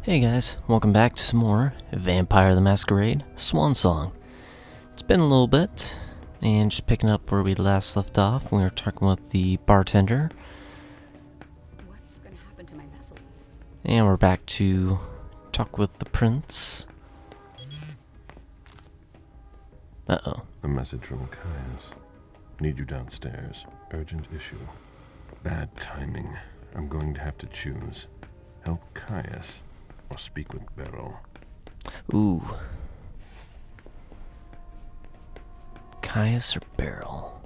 Hey guys, welcome back to some more Vampire the Masquerade, Swansong. It's been a little bit, and just picking up where we last left off, we were talking with the bartender. What's gonna happen to my vessels? And we're back to talk with the prince. Uh-oh. A message from Caius. Need you downstairs. Urgent issue. Bad timing. I'm going to have to choose. Help Caius or speak with Beryl. Ooh. Caius or Beryl?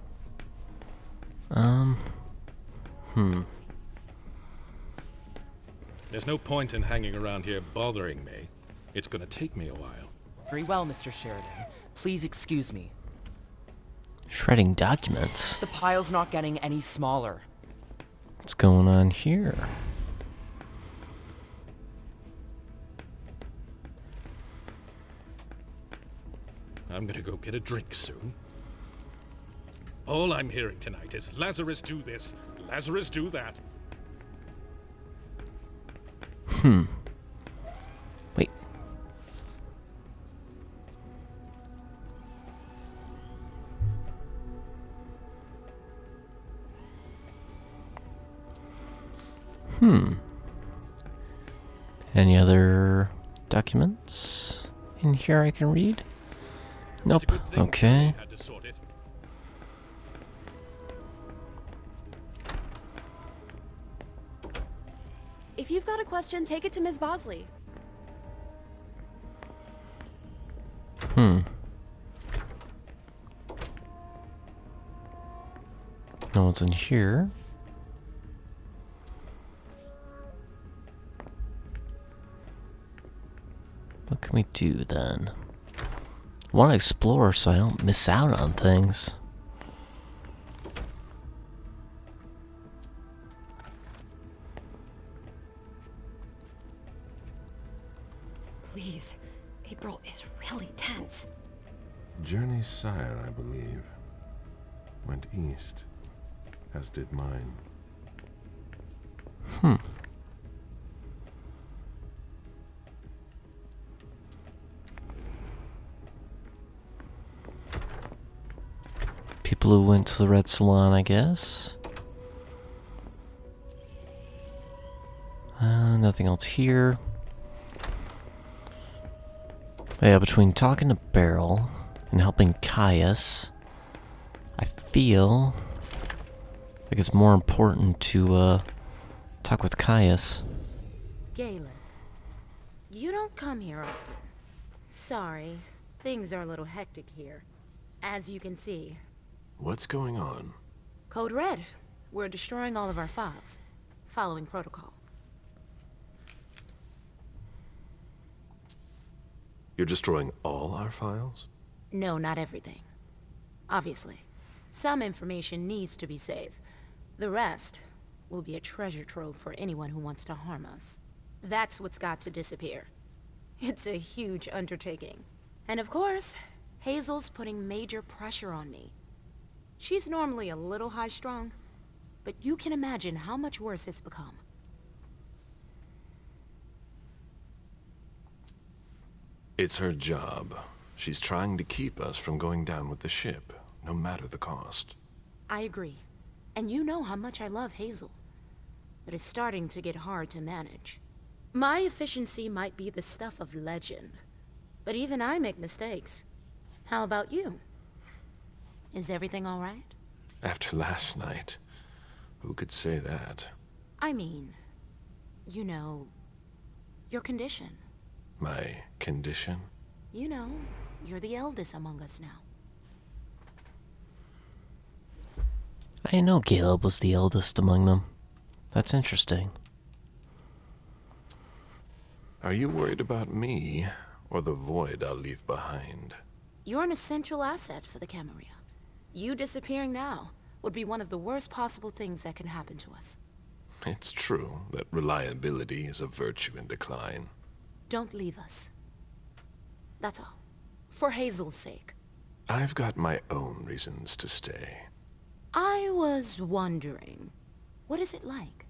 There's no point in hanging around here bothering me. It's gonna take me a while. Very well, Mr. Sheridan. Please excuse me. Shredding documents. The pile's not getting any smaller. What's going on here? I'm gonna go get a drink soon. All I'm hearing tonight is Lazarus do this, Lazarus do that. Wait. Any other documents in here I can read? Nope. It's a good thing Okay. we had to sort it. If you've got a question, take it to Ms. Bosley. No one's in here. What can we do then? I want to explore so I don't miss out on things. Please, April is really tense. Journey's sire, I believe, went east, as did mine. People who went to the Red Salon, I guess. Nothing else here. But yeah, between talking to Beryl and helping Caius, I feel like it's more important to talk with Caius. Galeb, you don't come here often. Sorry, things are a little hectic here. As you can see. What's going on? Code Red. We're destroying all of our files. Following protocol. You're destroying all our files? No, not everything. Obviously. Some information needs to be saved. The rest will be a treasure trove for anyone who wants to harm us. That's what's got to disappear. It's a huge undertaking. And of course, Hazel's putting major pressure on me. She's normally a little high-strung, but you can imagine how much worse it's become. It's her job. She's trying to keep us from going down with the ship, no matter the cost. I agree. And you know how much I love Hazel. But it's starting to get hard to manage. My efficiency might be the stuff of legend, but even I make mistakes. How about you? Is everything all right? After last night, who could say that? I mean, you know, your condition. My condition? You know, you're the eldest among us now. I didn't know Galeb was the eldest among them. That's interesting. Are you worried about me, or the void I'll leave behind? You're an essential asset for the Camarilla. You disappearing now would be one of the worst possible things that can happen to us. It's true that reliability is a virtue in decline. Don't leave us. That's all. For Hazel's sake. I've got my own reasons to stay. I was wondering, what is it like?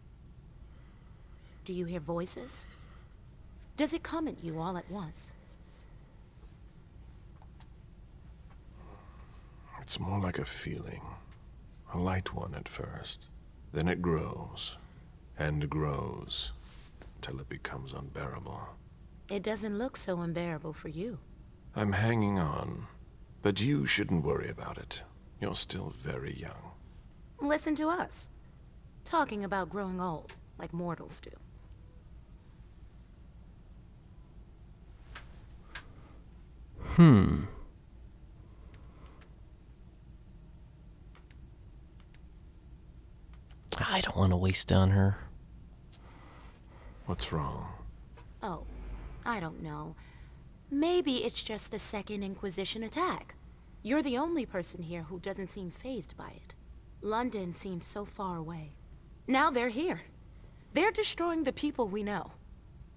Do you hear voices? Does it come at you all at once? It's more like a feeling. A light one at first. Then it grows and grows until it becomes unbearable. It doesn't look so unbearable for you. I'm hanging on, but you shouldn't worry about it. You're still very young. Listen to us. Talking about growing old, like mortals do. I don't want to waste on her. What's wrong? Oh, I don't know. Maybe it's just the Second Inquisition attack. You're the only person here who doesn't seem fazed by it. London seems so far away. Now they're here. They're destroying the people we know.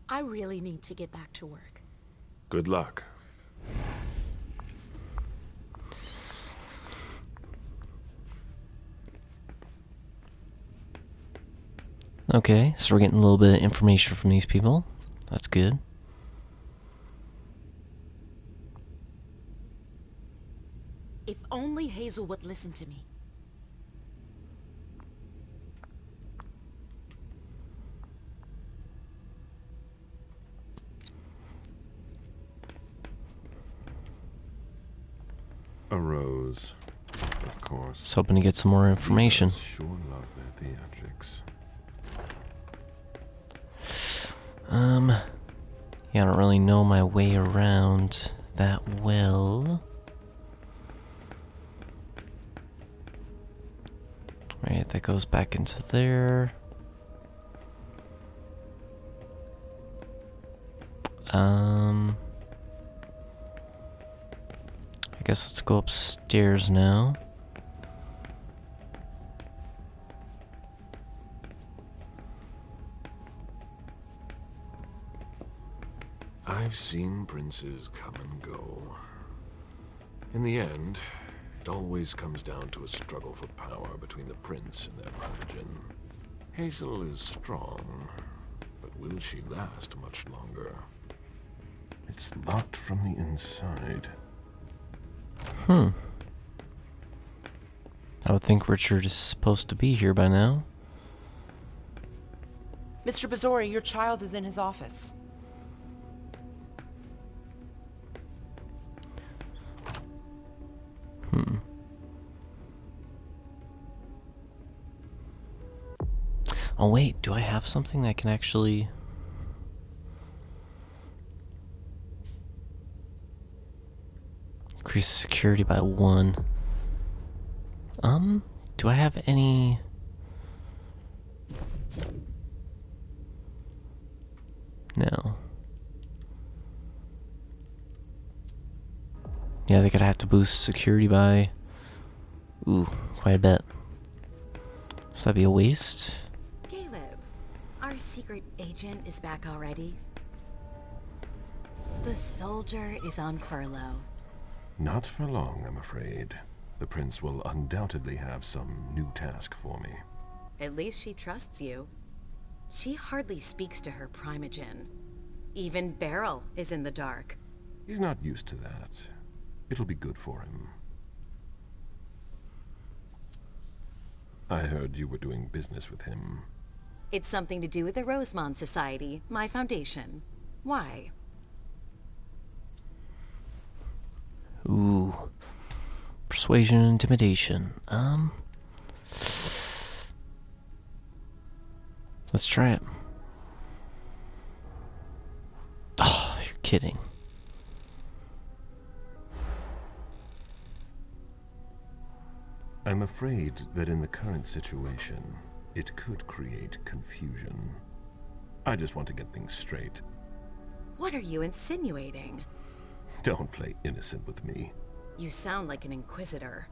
I really need to get back to work. Good luck. Okay, so we're getting a little bit of information from these people. That's good. If only Hazel would listen to me. A rose, of course. Just hoping to get some more information. Divas sure love their theatrics. Yeah, I don't really know my way around that well. Right, that goes back into there. I guess let's go upstairs now. I've seen princes come and go. In the end, it always comes down to a struggle for power between the prince and their primogen. Hazel is strong, but will she last much longer? It's locked from the inside. I would think Richard is supposed to be here by now. Mr. Bazori, your child is in his office. Oh wait, do I have something that can actually... increase security by 1? Do I have any... No. Yeah, they're gonna have to boost security by... ooh, quite a bit. So that'd be a waste. Galeb, our secret agent is back already. The soldier is on furlough. Not for long, I'm afraid. The prince will undoubtedly have some new task for me. At least she trusts you. She hardly speaks to her primogen. Even Beryl is in the dark. He's not used to that. It'll be good for him. I heard you were doing business with him. It's something to do with the Rosemont Society, my foundation. Why? Ooh. Persuasion and intimidation. Let's try it. Oh, you're kidding. I'm afraid that in the current situation, it could create confusion. I just want to get things straight. What are you insinuating? Don't play innocent with me. You sound like an inquisitor.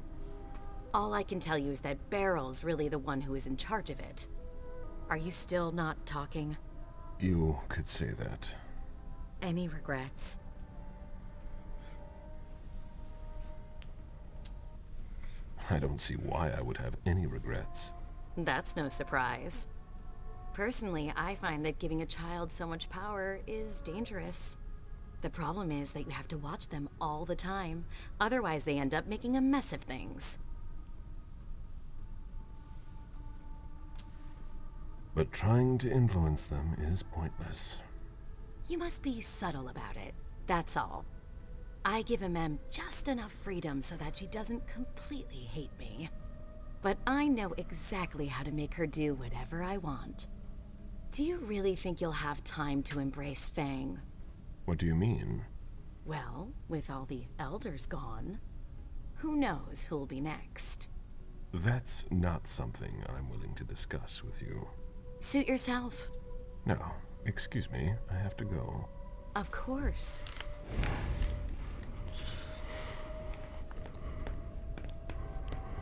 All I can tell you is that Beryl's really the one who is in charge of it. Are you still not talking? You could say that. Any regrets? I don't see why I would have any regrets. That's no surprise. Personally, I find that giving a child so much power is dangerous. The problem is that you have to watch them all the time. Otherwise, they end up making a mess of things. But trying to influence them is pointless. You must be subtle about it, that's all. I give Emem just enough freedom so that she doesn't completely hate me. But I know exactly how to make her do whatever I want. Do you really think you'll have time to embrace Fang? What do you mean? Well, with all the elders gone, who knows who'll be next? That's not something I'm willing to discuss with you. Suit yourself. No, excuse me, I have to go. Of course.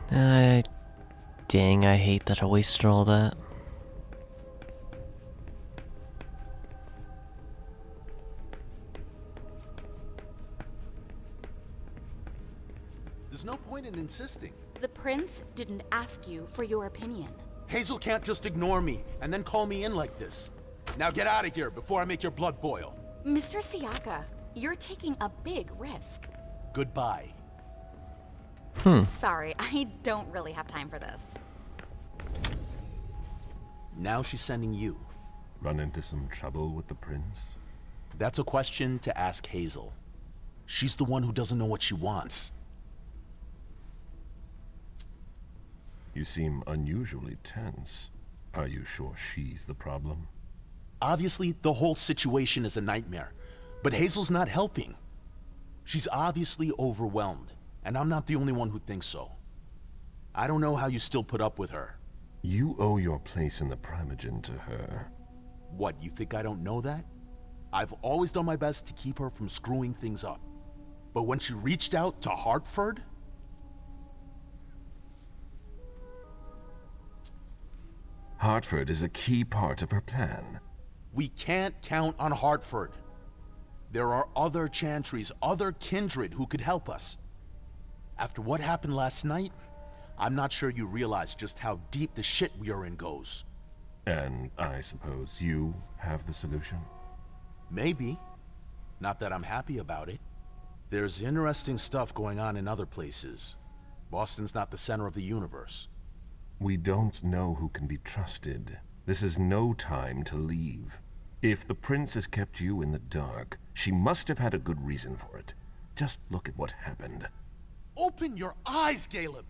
Dang, I hate that I wasted all that. There's no point in insisting. The prince didn't ask you for your opinion. Hazel can't just ignore me and then call me in like this. Now get out of here before I make your blood boil. Mr. Siaka, you're taking a big risk. Goodbye. Sorry, I don't really have time for this. Now she's sending you. Run into some trouble with the prince? That's a question to ask Hazel. She's the one who doesn't know what she wants. You seem unusually tense. Are you sure she's the problem? Obviously, the whole situation is a nightmare, but Hazel's not helping. She's obviously overwhelmed, and I'm not the only one who thinks so. I don't know how you still put up with her. You owe your place in the Primogen to her. What, you think I don't know that? I've always done my best to keep her from screwing things up. But when she reached out to Hartford... Hartford is a key part of her plan. We can't count on Hartford. There are other Chantries, other kindred who could help us. After what happened last night, I'm not sure you realize just how deep the shit we are in goes. And I suppose you have the solution? Maybe. Not that I'm happy about it. There's interesting stuff going on in other places. Boston's not the center of the universe. We don't know who can be trusted. This is no time to leave. If the prince has kept you in the dark, she must have had a good reason for it. Just look at what happened. Open your eyes, Galeb!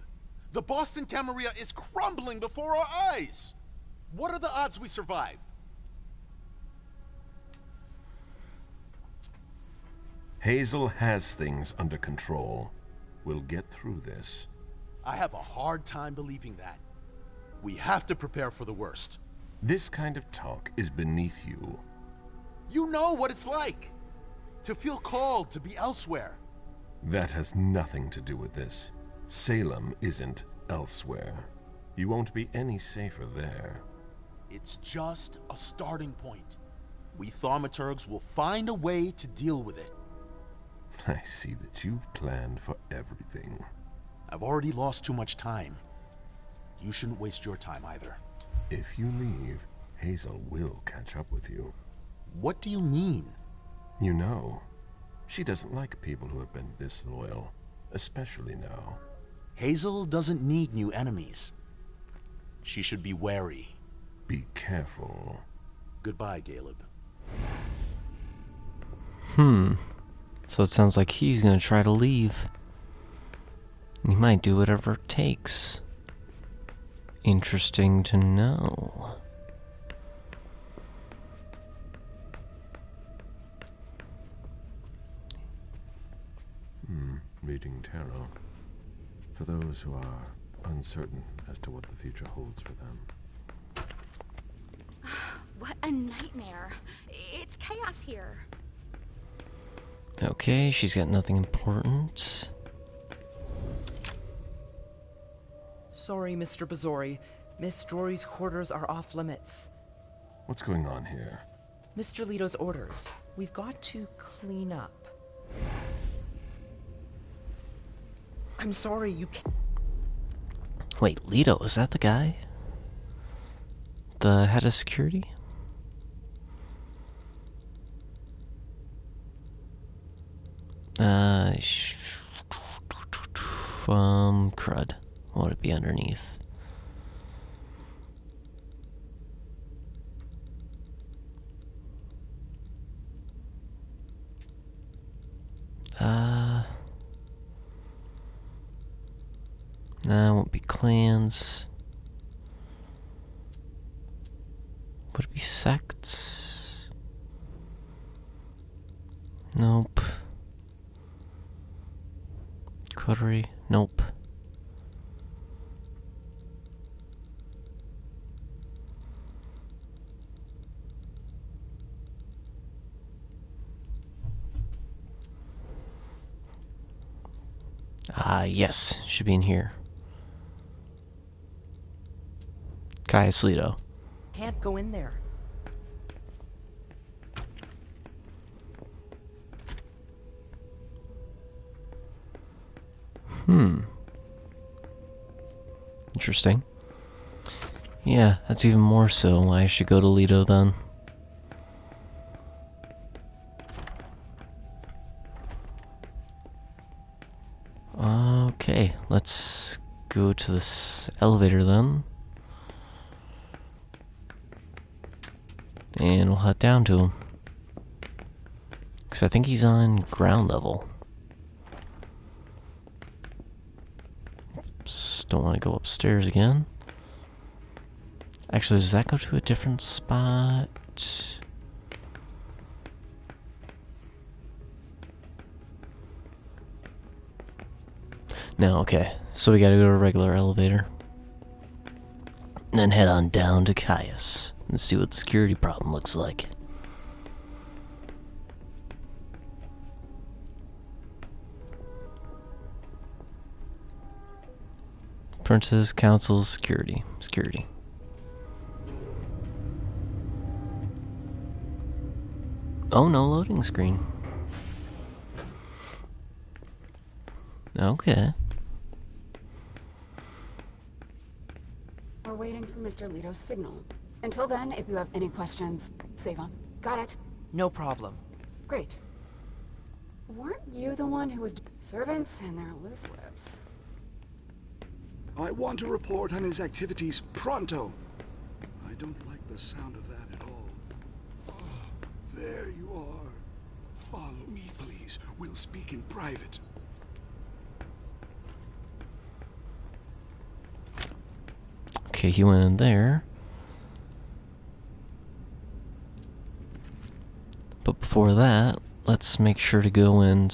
The Boston Camarilla is crumbling before our eyes! What are the odds we survive? Hazel has things under control. We'll get through this. I have a hard time believing that. We have to prepare for the worst. This kind of talk is beneath you. You know what it's like! To feel called to be elsewhere. That has nothing to do with this. Salem isn't elsewhere. You won't be any safer there. It's just a starting point. We thaumaturgs will find a way to deal with it. I see that you've planned for everything. I've already lost too much time. You shouldn't waste your time either. If you leave, Hazel will catch up with you. What do you mean? You know, she doesn't like people who have been disloyal, especially now. Hazel doesn't need new enemies. She should be wary. Be careful. Goodbye, Galeb. So it sounds like he's gonna try to leave. He might do whatever it takes. Interesting to know. Reading tarot. For those who are uncertain as to what the future holds for them. What a nightmare. It's chaos here. Okay, she's got nothing important. Sorry, Mr. Bazori. Miss Drory's quarters are off limits. What's going on here? Mr. Leto's orders. We've got to clean up. I'm sorry, you can't... Wait, Leto, is that the guy? the head of security? Crud. What would it be underneath? Nah, it won't be clans. Would it be sects? Nope. Coterie? Nope. Yes, should be in here. Caius Leto. Can't go in there. Interesting. Yeah, that's even more so why I should go to Leto then. Okay, let's go to this elevator then. And we'll head down to him. Because I think he's on ground level. Oops, don't want to go upstairs again. Actually, does that go to a different spot? No, okay. So we gotta go to a regular elevator. And then head on down to Caius and see what the security problem looks like. Prince's Council Security. Security. Oh, no loading screen. Okay. We're waiting for Mr. Leto's signal. Until then, if you have any questions, save on. Got it? No problem. Great. Weren't you the one who was servants and their loose lips? I want to report on his activities pronto. I don't like the sound of that at all. Oh, there you are. Follow me, please. We'll speak in private. Okay, he went in there. But before that, let's make sure to go and...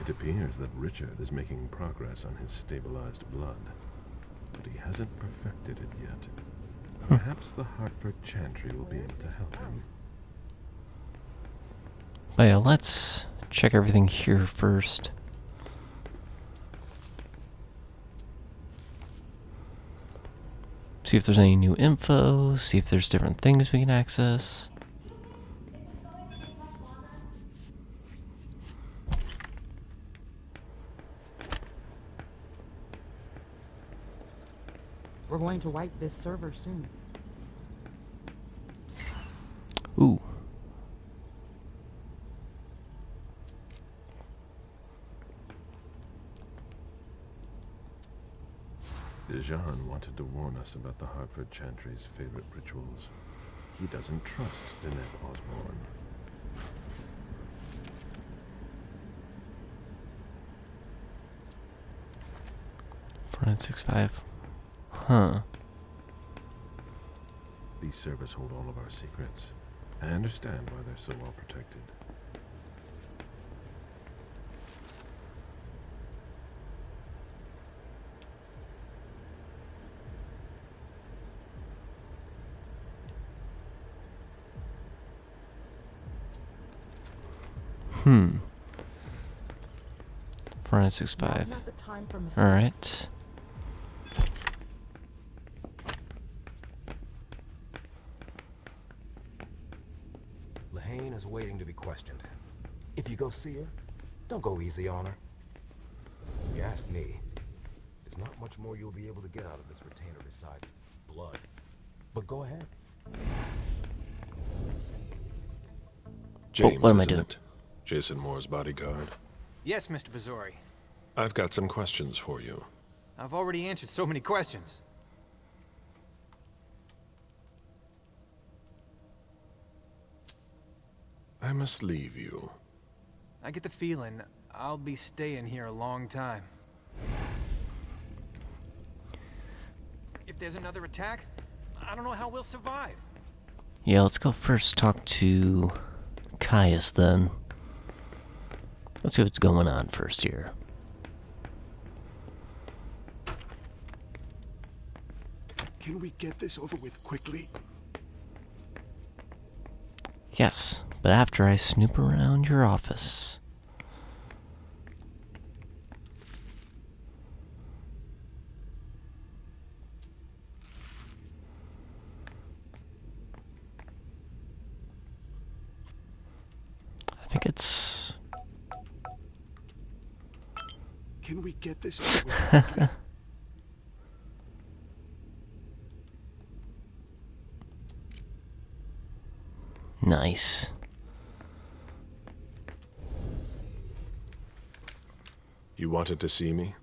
It appears that Richard is making progress on his stabilized blood, but he hasn't perfected it yet. Perhaps the Hartford Chantry will be able to help him. But yeah, let's check everything here first. See if there's any new info, see if there's different things we can access. We're going to wipe this server soon. Ooh. Dejan wanted to warn us about the Hartford Chantry's favorite rituals. He doesn't trust Deneb Osborne. $4965. Huh. These servers hold all of our secrets. I understand why they're so well protected. $4965. Alright. Lahane is waiting to be questioned. If you go see her, don't go easy on her. If you ask me, there's not much more you'll be able to get out of this retainer besides blood. But go ahead. James, what am I isn't doing? it? Jason Moore's bodyguard. Yes, Mr. Bazori. I've got some questions for you. I've already answered so many questions. I must leave you. I get the feeling I'll be staying here a long time. If there's another attack, I don't know how we'll survive. Yeah, let's go first talk to Caius then. Let's see what's going on first here. Can we get this over with quickly? Yes, but after I snoop around your office. I think it's... Can we get this over with quickly? Nice. You wanted to see me?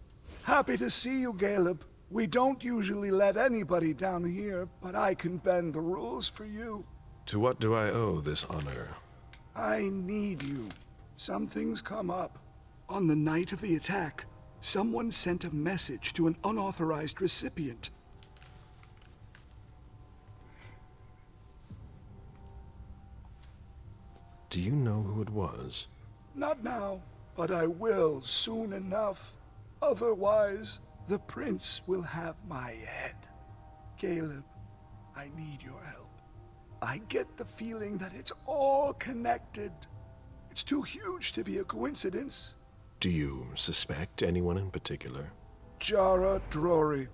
Happy to see you, Galeb. We don't usually let anybody down here, but I can bend the rules for you. To what do I owe this honor? I need you. Something's come up. On the night of the attack, someone sent a message to an unauthorized recipient. Do you know who it was? Not now, but I will soon enough. Otherwise, the prince will have my head. Galeb, I need your help. I get the feeling that it's all connected. It's too huge to be a coincidence. Do you suspect anyone in particular? Jara Drory.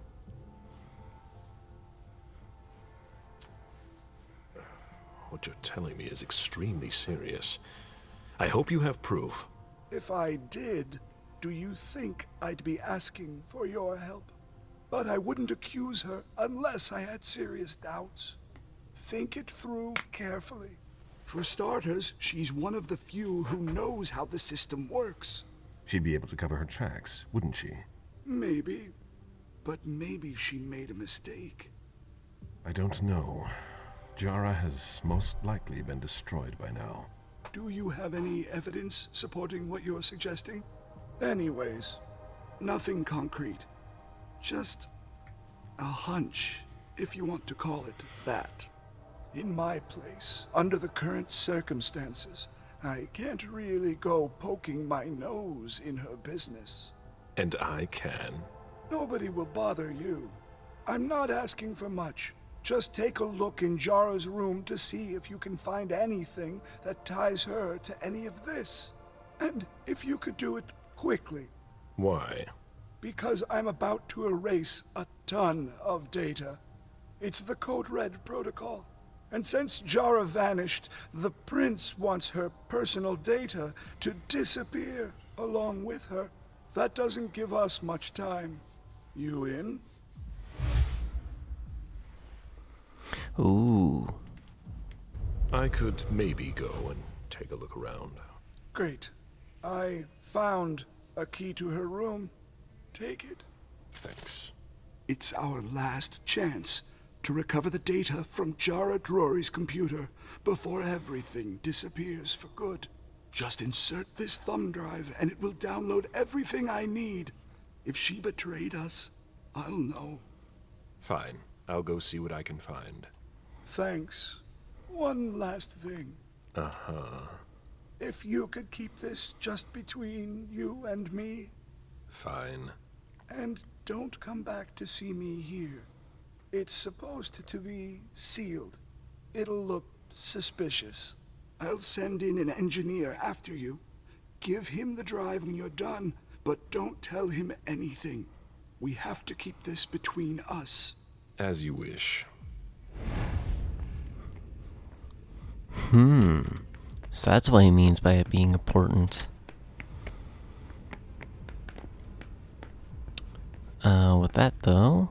What you're telling me is extremely serious. I hope you have proof. If I did, do you think I'd be asking for your help? But I wouldn't accuse her unless I had serious doubts. Think it through carefully. For starters, she's one of the few who knows how the system works. She'd be able to cover her tracks, wouldn't she? Maybe. But maybe she made a mistake. I don't know. Jara has most likely been destroyed by now. Do you have any evidence supporting what you're suggesting? Anyways, nothing concrete. Just a hunch, if you want to call it that. In my place, under the current circumstances, I can't really go poking my nose in her business. And I can. Nobody will bother you. I'm not asking for much. Just take a look in Jara's room to see if you can find anything that ties her to any of this. And if you could do it quickly. Why? Because I'm about to erase a ton of data. It's the Code Red protocol. And since Jara vanished, the prince wants her personal data to disappear along with her. That doesn't give us much time. You in? Ooh. I could maybe go and take a look around. Great. I found a key to her room. Take it. Thanks. It's our last chance to recover the data from Jara Drory's computer before everything disappears for good. Just insert this thumb drive and it will download everything I need. If she betrayed us, I'll know. Fine. I'll go see what I can find. Thanks. One last thing. Uh-huh. If you could keep this just between you and me. Fine. And don't come back to see me here. It's supposed to be sealed. It'll look suspicious. I'll send in an engineer after you. Give him the drive when you're done, but don't tell him anything. We have to keep this between us. As you wish. So that's what he means by it being important. With that, though,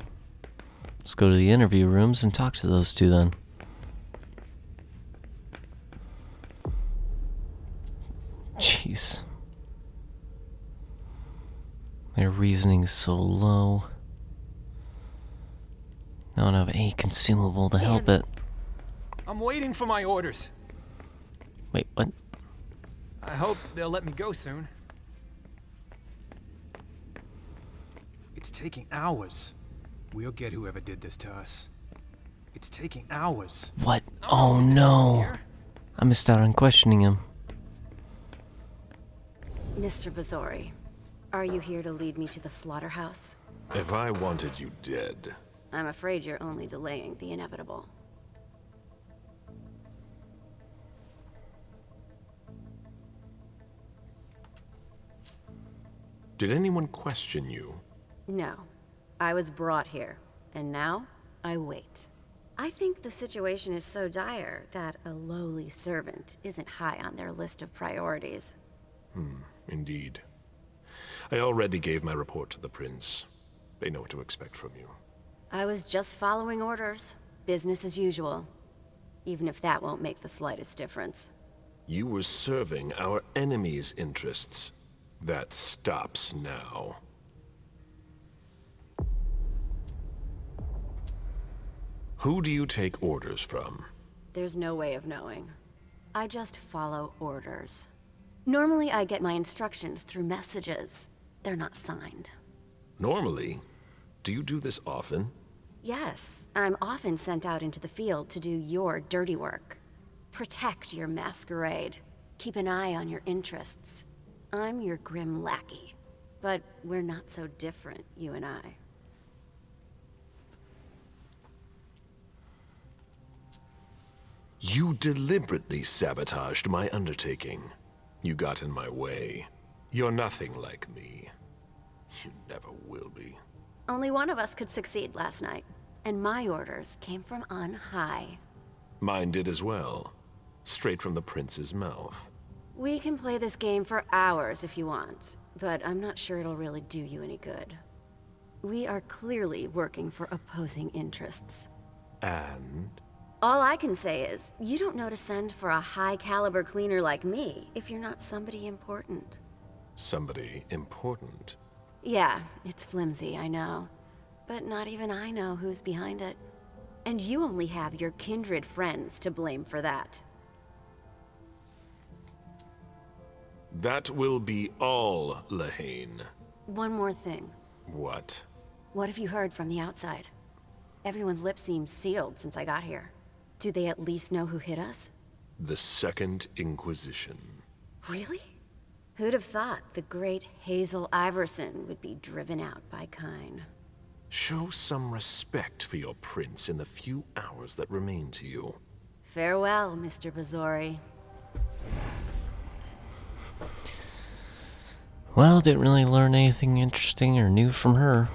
let's go to the interview rooms and talk to those two then. Jeez. Their reasoning is so low. I don't have a consumable to help it. I'm waiting for my orders. Wait, what? I hope they'll let me go soon. It's taking hours. We'll get whoever did this to us. It's taking hours. What? Oh no. I missed out on questioning him. Mr. Bazori, are you here to lead me to the slaughterhouse? If I wanted you dead... I'm afraid you're only delaying the inevitable. Did anyone question you? No. I was brought here, and now I wait. I think the situation is so dire that a lowly servant isn't high on their list of priorities. Indeed. I already gave my report to the Prince. They know what to expect from you. I was just following orders. Business as usual. Even if that won't make the slightest difference. You were serving our enemy's interests. That stops now. Who do you take orders from? There's no way of knowing. I just follow orders. Normally I get my instructions through messages. They're not signed. Normally? Do you do this often? Yes, I'm often sent out into the field to do your dirty work. Protect your masquerade. Keep an eye on your interests. I'm your grim lackey. But we're not so different, you and I. You deliberately sabotaged my undertaking. You got in my way. You're nothing like me. You never will be. Only one of us could succeed last night, and my orders came from on high. Mine did as well. Straight from the Prince's mouth. We can play this game for hours if you want, but I'm not sure it'll really do you any good. We are clearly working for opposing interests. And? All I can say is, you don't know to send for a high-caliber cleaner like me if you're not somebody important. Somebody important? Yeah, it's flimsy, I know. But not even I know who's behind it. And you only have your kindred friends to blame for that. That will be all, Lehane. One more thing. What? What have you heard from the outside? Everyone's lips seem sealed since I got here. Do they at least know who hit us? The Second Inquisition. Really? Who'd have thought the great Hazel Iverson would be driven out by Kyne? Show some respect for your prince in the few hours that remain to you. Farewell, Mr. Bazori. Well, didn't really learn anything interesting or new from her.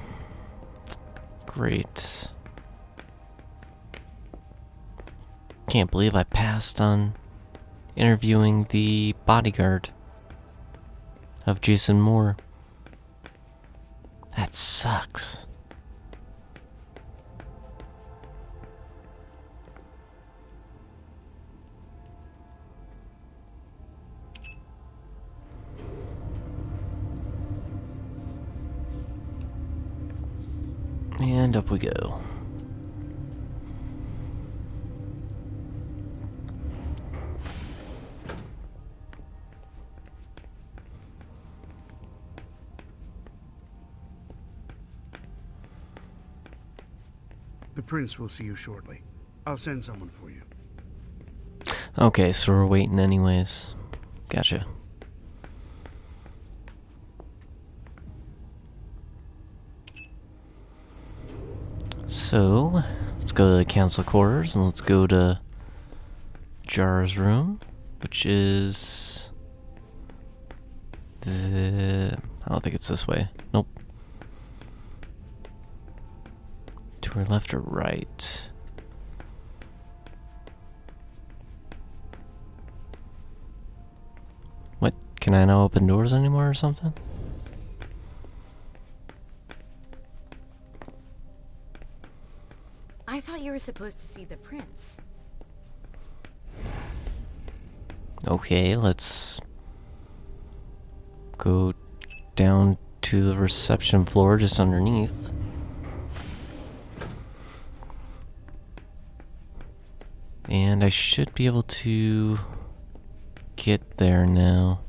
Great. Can't believe I passed on interviewing the bodyguard of Jason Moore. That sucks. And up we go. The Prince will see you shortly. I'll send someone for you. Okay, so we're waiting anyways. Gotcha. So, let's go to the council quarters and let's go to Jar's room, which is I don't think it's this way. Nope. To our left or right? What? Can I not open doors anymore or something? were supposed to see the prince. Okay, let's go down to the reception floor just underneath. And I should be able to get there now.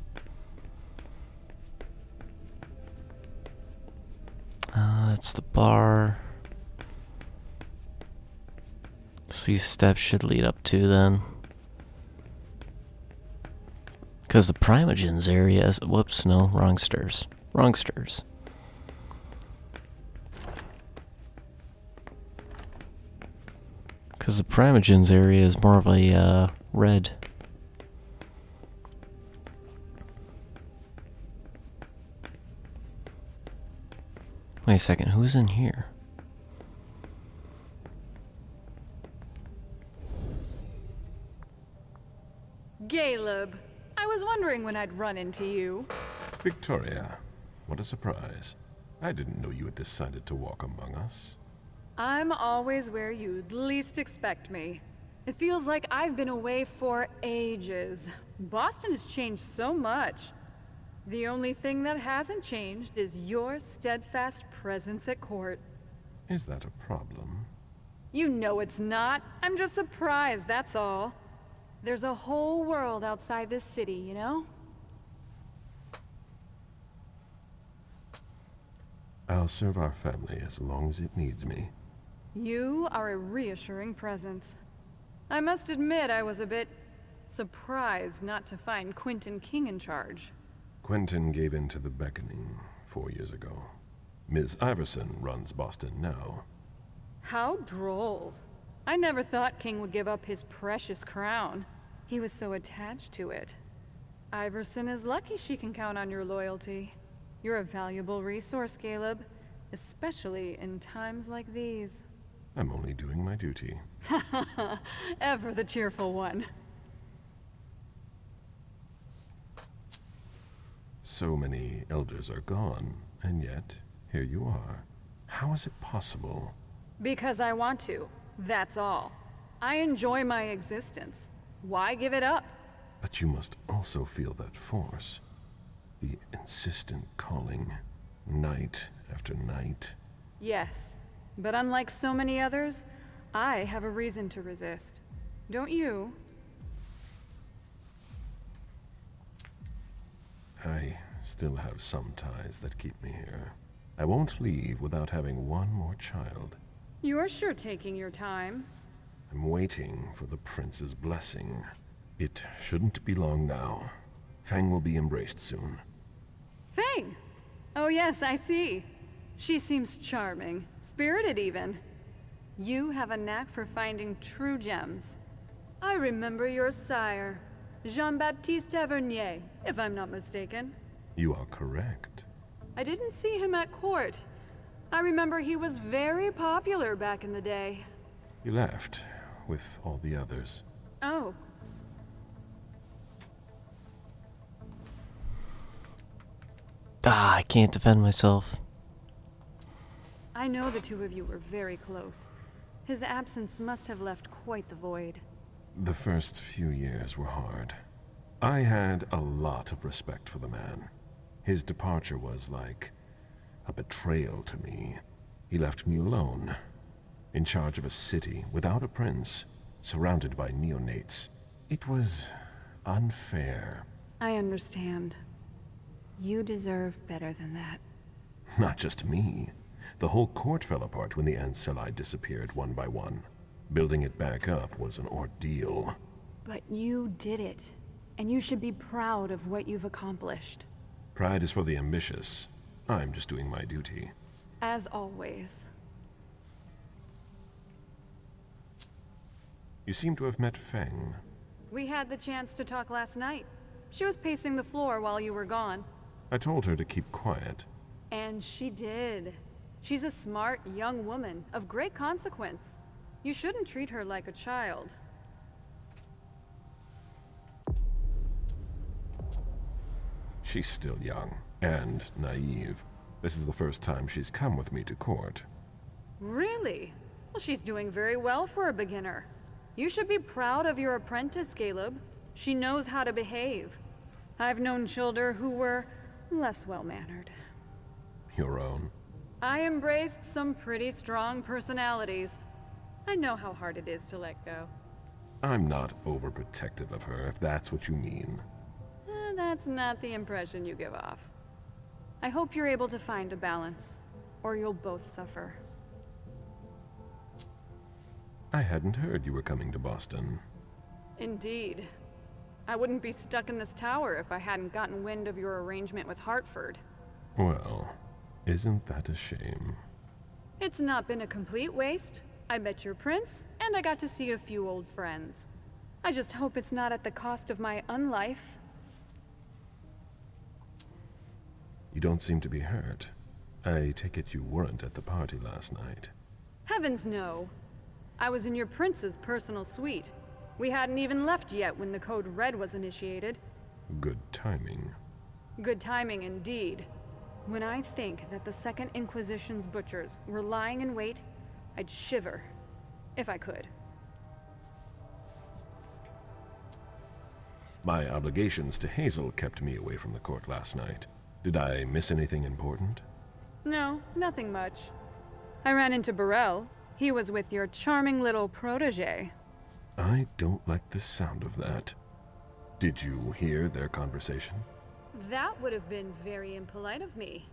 That's the bar. So these steps should lead up to then. Because the Primogens area is... Whoops, no, wrong stairs. Wrong stairs. Because the Primogens area is more of a red. Wait a second, who's in here? Galeb, I was wondering when I'd run into you. Victoria, what a surprise. I didn't know you had decided to walk among us. I'm always where you'd least expect me. It feels like I've been away for ages. Boston has changed so much. The only thing that hasn't changed is your steadfast presence at court. Is that a problem? You know it's not. I'm just surprised, that's all. There's a whole world outside this city, you know? I'll serve our family as long as it needs me. You are a reassuring presence. I must admit I was a bit surprised not to find Quentin King in charge. Quentin gave in to the beckoning 4 years ago. Ms. Iverson runs Boston now. How droll. I never thought King would give up his precious crown. He was so attached to it. Iverson is lucky she can count on your loyalty. You're a valuable resource, Galeb, especially in times like these. I'm only doing my duty. Ever the cheerful one. So many elders are gone, and yet, here you are. How is it possible? Because I want to, that's all. I enjoy my existence. Why give it up? But you must also feel that force. The insistent calling, night after night. Yes, but unlike so many others, I have a reason to resist. Don't you? I still have some ties that keep me here. I won't leave without having one more child. You're sure taking your time. I'm waiting for the prince's blessing. It shouldn't be long now. Fang will be embraced soon. Fang! Oh yes, I see. She seems charming, spirited even. You have a knack for finding true gems. I remember your sire, Jean-Baptiste Tavernier, if I'm not mistaken. You are correct. I didn't see him at court. I remember he was very popular back in the day. He left with all the others. Oh. Ah, I can't defend myself. I know the two of you were very close. His absence must have left quite the void. The first few years were hard. I had a lot of respect for the man. His departure was like a betrayal to me. He left me alone, in charge of a city without a prince, surrounded by neonates. It was unfair. I understand. You deserve better than that. Not just me. The whole court fell apart when the Anceli disappeared one by one. Building it back up was an ordeal. But you did it, and you should be proud of what you've accomplished. Pride is for the ambitious. I'm just doing my duty. As always. You seem to have met Feng. We had the chance to talk last night. She was pacing the floor while you were gone. I told her to keep quiet. And she did. She's a smart young woman of great consequence. You shouldn't treat her like a child. She's still young and naive. This is the first time she's come with me to court. Really? Well, she's doing very well for a beginner. You should be proud of your apprentice, Galeb. She knows how to behave. I've known children who were less well-mannered. Your own? I embraced some pretty strong personalities. I know how hard it is to let go. I'm not overprotective of her, if that's what you mean. That's not the impression you give off. I hope you're able to find a balance, or you'll both suffer. I hadn't heard you were coming to Boston. Indeed. I wouldn't be stuck in this tower if I hadn't gotten wind of your arrangement with Hartford. Well, isn't that a shame? It's not been a complete waste. I met your prince, and I got to see a few old friends. I just hope it's not at the cost of my unlife. You don't seem to be hurt. I take it you weren't at the party last night. Heavens no. I was in your prince's personal suite. We hadn't even left yet when the Code Red was initiated. Good timing. Good timing indeed. When I think that the Second Inquisition's butchers were lying in wait, I'd shiver, if I could. My obligations to Hazel kept me away from the court last night. Did I miss anything important? No, nothing much. I ran into Burrell. He was with your charming little protege. I don't like the sound of that. Did you hear their conversation? That would have been very impolite of me.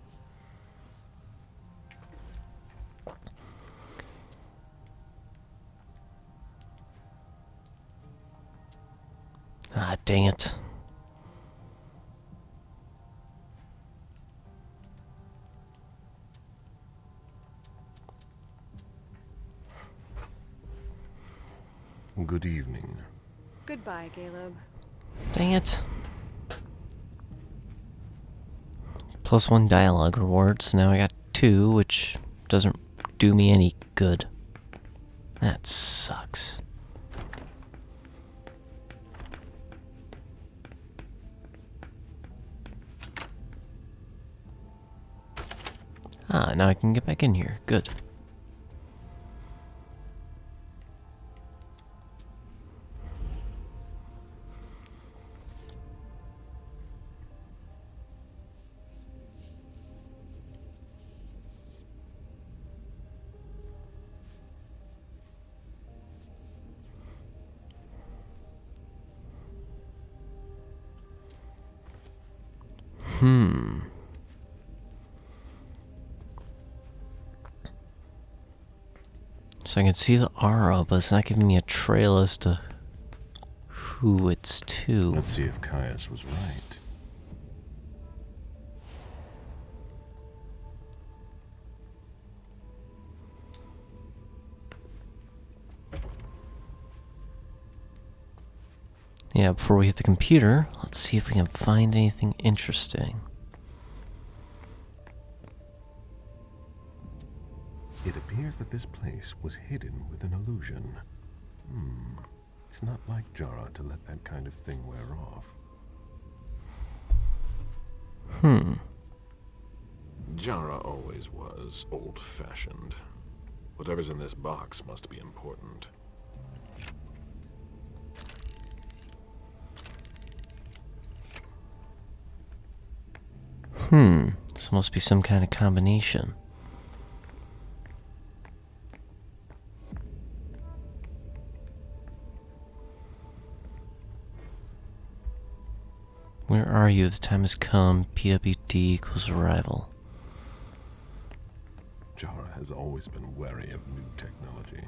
Ah, dang it. Good evening. Goodbye, Galeb. Dang it. +1 dialogue reward, so now I got 2, which doesn't do me any good. That sucks. Ah, now I can get back in here. Good. So I can see the aura, but it's not giving me a trail as to who it's to. Let's see if Caius was right. Yeah, before we hit the computer, let's see if we can find anything interesting. It appears that this place was hidden with an illusion. It's not like Jara to let that kind of thing wear off. Jara always was old-fashioned. Whatever's in this box must be important. This must be some kind of combination. Where are you? The time has come. PWD equals arrival. Jara has always been wary of new technology.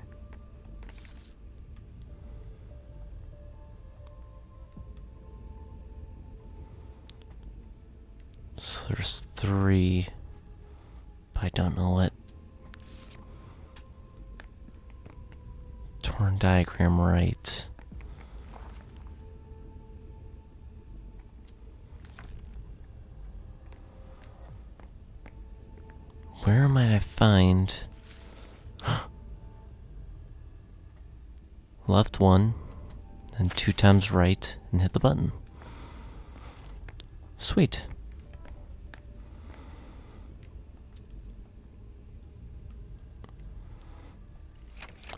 So there's 3. But I don't know what. Torn diagram right. Where might I find left 1, then 2 times right, and hit the button. Sweet.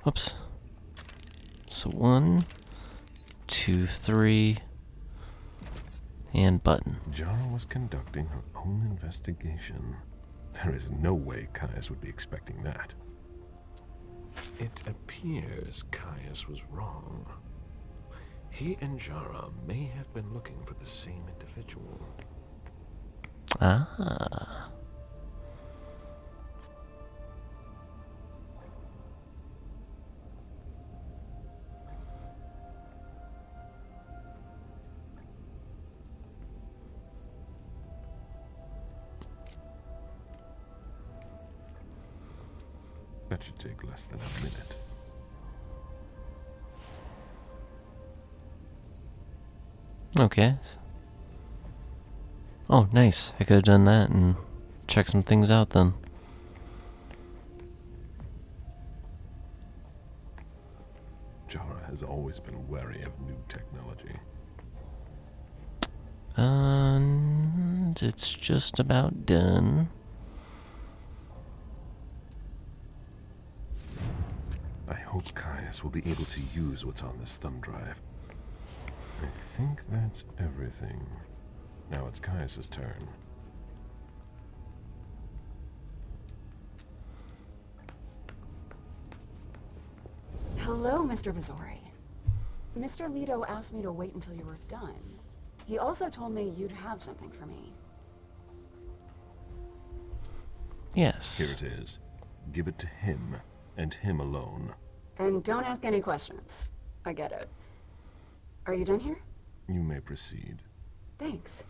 Whoops. So 1, 2, 3, and button. Jara was conducting her own investigation. There is no way Caius would be expecting that. It appears Caius was wrong. He and Jara may have been looking for the same individual. Ah. That should take less than a minute. Okay. Oh, nice. I could have done that and checked some things out then. Jara has always been wary of new technology. And it's just about done. I hope Caius will be able to use what's on this thumb drive. I think that's everything. Now it's Caius's turn. Hello, Mr. Bazori. Mr. Leto asked me to wait until you were done. He also told me you'd have something for me. Yes. Here it is. Give it to him, and him alone. And don't ask any questions. I get it. Are you done here? You may proceed. Thanks.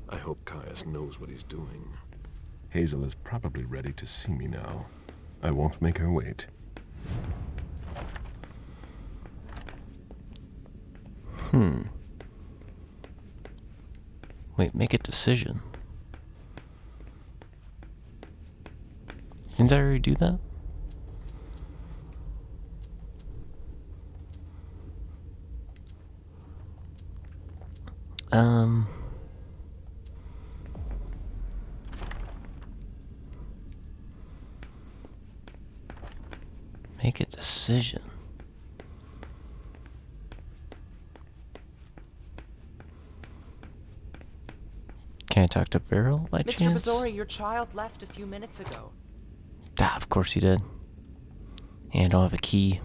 I hope Caius knows what he's doing. Hazel is probably ready to see me now. I won't make her wait. Wait, make a decision. Didn't I already do that? Make a decision. Can I talk to Beryl by Mr. chance? Bazori, your child left a few minutes ago. Ah, of course he did. And I don't have a key.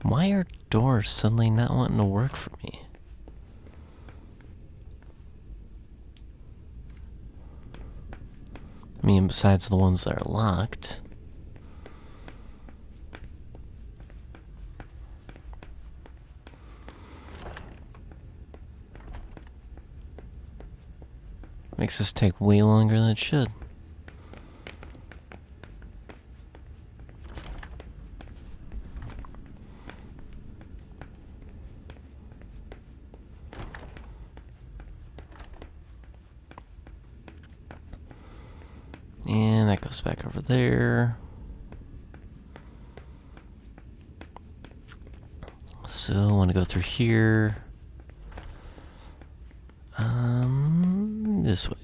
Why are doors suddenly not wanting to work for me? I mean, besides the ones that are locked. Makes this take way longer than it should. And that goes back over there. So I want to go through here. This way.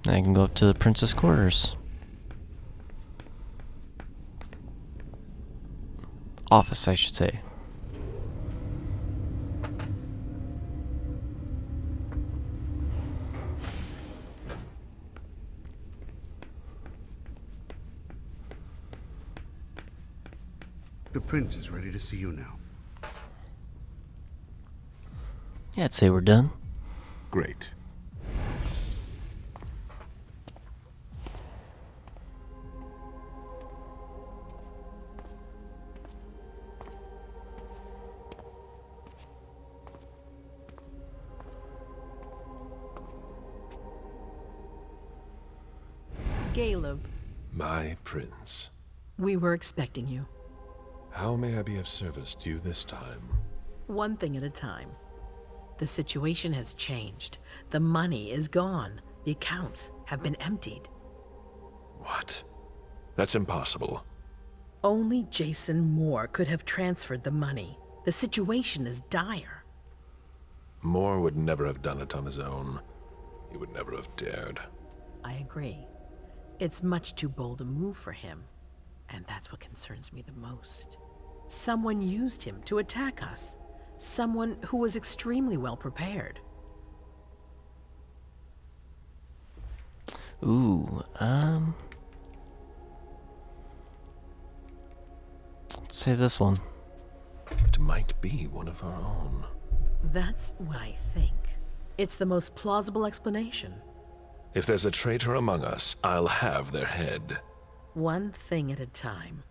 I can go up to the princess quarters. Office, I should say. The prince is ready to see you now. Yeah, I'd say we're done. Great. Galeb. My prince. We were expecting you. How may I be of service to you this time? One thing at a time. The situation has changed. The money is gone. The accounts have been emptied. What? That's impossible. Only Jason Moore could have transferred the money. The situation is dire. Moore would never have done it on his own. He would never have dared. I agree. It's much too bold a move for him, and that's what concerns me the most. Someone used him to attack us. Someone who was extremely well prepared. Ooh, let's say this one. It might be one of our own. That's what I think. It's the most plausible explanation. If there's a traitor among us, I'll have their head. One thing at a time.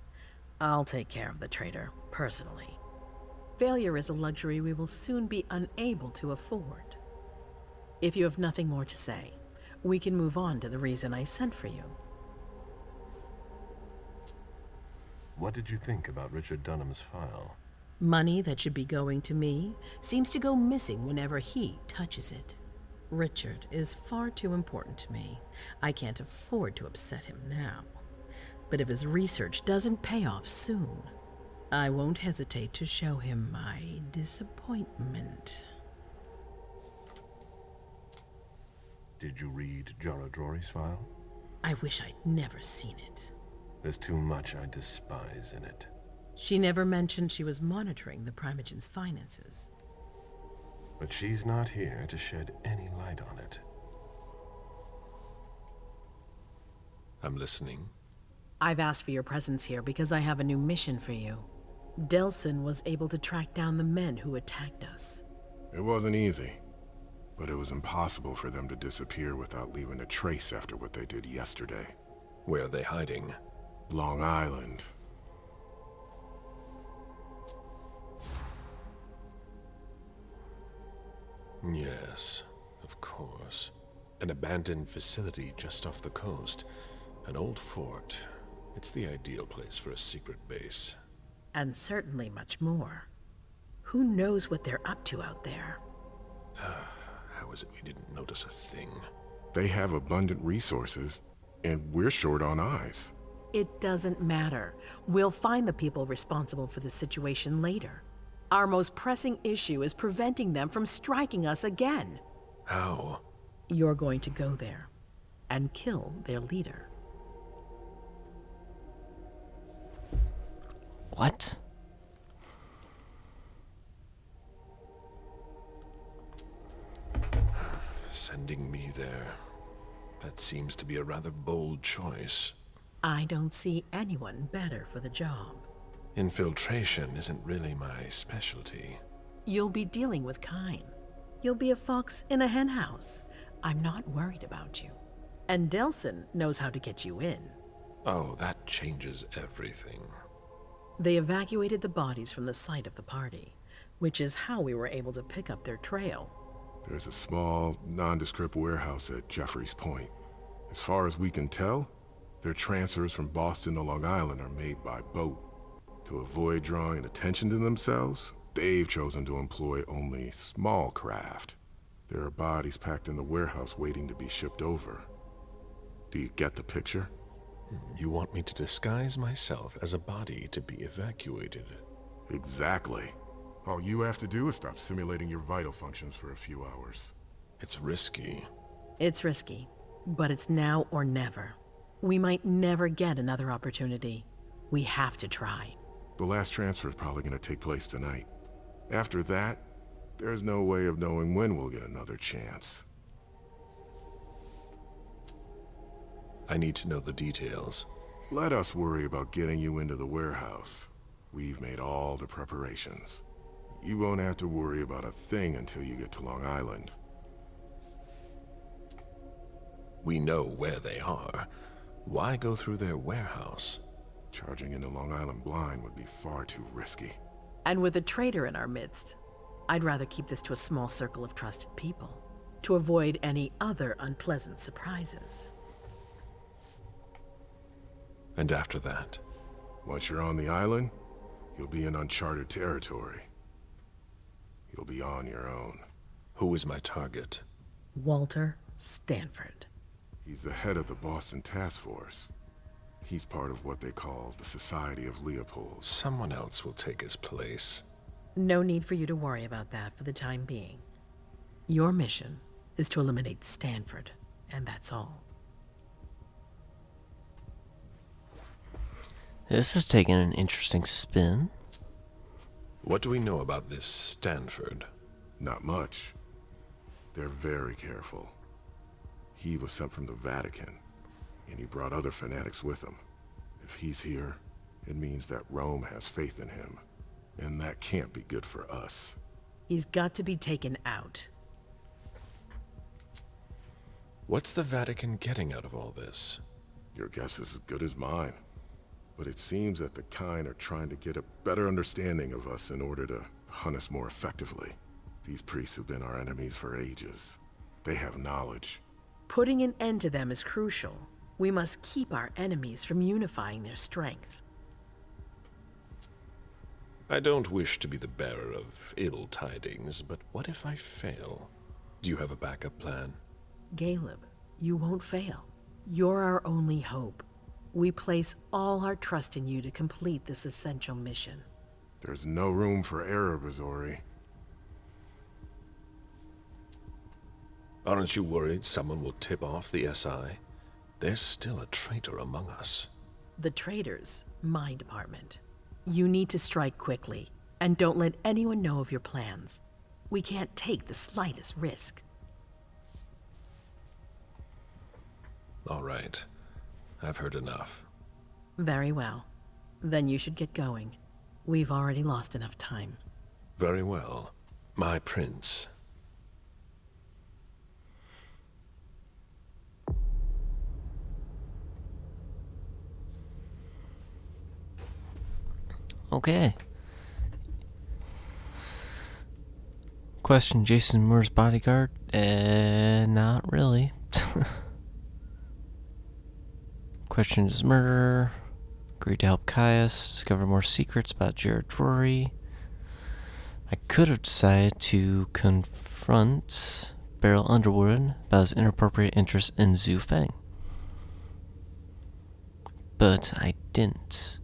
I'll take care of the traitor, personally. Failure is a luxury we will soon be unable to afford. If you have nothing more to say, we can move on to the reason I sent for you. What did you think about Richard Dunham's file? Money that should be going to me seems to go missing whenever he touches it. Richard is far too important to me. I can't afford to upset him now. But if his research doesn't pay off soon, I won't hesitate to show him my disappointment. Did you read Jara Drory's file? I wish I'd never seen it. There's too much I despise in it. She never mentioned she was monitoring the Primogen's finances. But she's not here to shed any light on it. I'm listening. I've asked for your presence here because I have a new mission for you. Delsin was able to track down the men who attacked us. It wasn't easy, but it was impossible for them to disappear without leaving a trace after what they did yesterday. Where are they hiding? Long Island. Yes, of course. An abandoned facility just off the coast. An old fort. It's the ideal place for a secret base. And certainly much more. Who knows what they're up to out there? How is it we didn't notice a thing? They have abundant resources, and we're short on eyes. It doesn't matter. We'll find the people responsible for the situation later. Our most pressing issue is preventing them from striking us again. How? You're going to go there and kill their leader. What? Sending me there. That seems to be a rather bold choice. I don't see anyone better for the job. Infiltration isn't really my specialty. You'll be dealing with Kine. You'll be a fox in a henhouse. I'm not worried about you. And Delsin knows how to get you in. Oh, that changes everything. They evacuated the bodies from the site of the party, which is how we were able to pick up their trail. There's a small, nondescript warehouse at Jeffrey's Point. As far as we can tell, their transfers from Boston to Long Island are made by boat. To avoid drawing attention to themselves, they've chosen to employ only small craft. There are bodies packed in the warehouse waiting to be shipped over. Do you get the picture? You want me to disguise myself as a body to be evacuated? Exactly. All you have to do is stop simulating your vital functions for a few hours. It's risky. It's risky, but it's now or never. We might never get another opportunity. We have to try. The last transfer is probably going to take place tonight. After that, there's no way of knowing when we'll get another chance. I need to know the details. Let us worry about getting you into the warehouse. We've made all the preparations. You won't have to worry about a thing until you get to Long Island. We know where they are. Why go through their warehouse? Charging into Long Island blind would be far too risky. And with a traitor in our midst, I'd rather keep this to a small circle of trusted people, to avoid any other unpleasant surprises. And after that? Once you're on the island, you'll be in uncharted territory. You'll be on your own. Who is my target? Walter Stanford. He's the head of the Boston Task Force. He's part of what they call the Society of Leopold. Someone else will take his place. No need for you to worry about that for the time being. Your mission is to eliminate Stanford, and that's all. This is taking an interesting spin. What do we know about this Stanford? Not much. They're very careful. He was sent from the Vatican, and he brought other fanatics with him. If he's here, it means that Rome has faith in him, and that can't be good for us. He's got to be taken out. What's the Vatican getting out of all this? Your guess is as good as mine. But it seems that the kind are trying to get a better understanding of us in order to hunt us more effectively. These priests have been our enemies for ages. They have knowledge. Putting an end to them is crucial. We must keep our enemies from unifying their strength. I don't wish to be the bearer of ill tidings, but what if I fail? Do you have a backup plan? Galeb, you won't fail. You're our only hope. We place all our trust in you to complete this essential mission. There's no room for error, Bazori. Aren't you worried someone will tip off the SI? There's still a traitor among us. The traitors, my department. You need to strike quickly, and don't let anyone know of your plans. We can't take the slightest risk. All right. I've heard enough. Very well. Then you should get going. We've already lost enough time. Very well. My prince. Okay. Question, Jason Moore's bodyguard? Not really. Question, is murder. Agreed to help Caius discover more secrets about Jared Drury. I could have decided to confront Beryl Underwood about his inappropriate interest in Zhu Feng. But I didn't.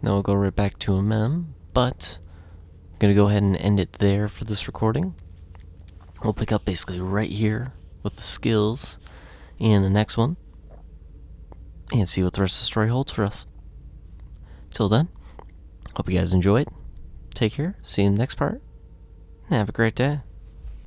Now we'll go right back to Emem, but I'm going to go ahead and end it there for this recording. We'll pick up basically right here with the skills in the next one and see what the rest of the story holds for us. Till then, hope you guys enjoyed. Take care, see you in the next part, and have a great day.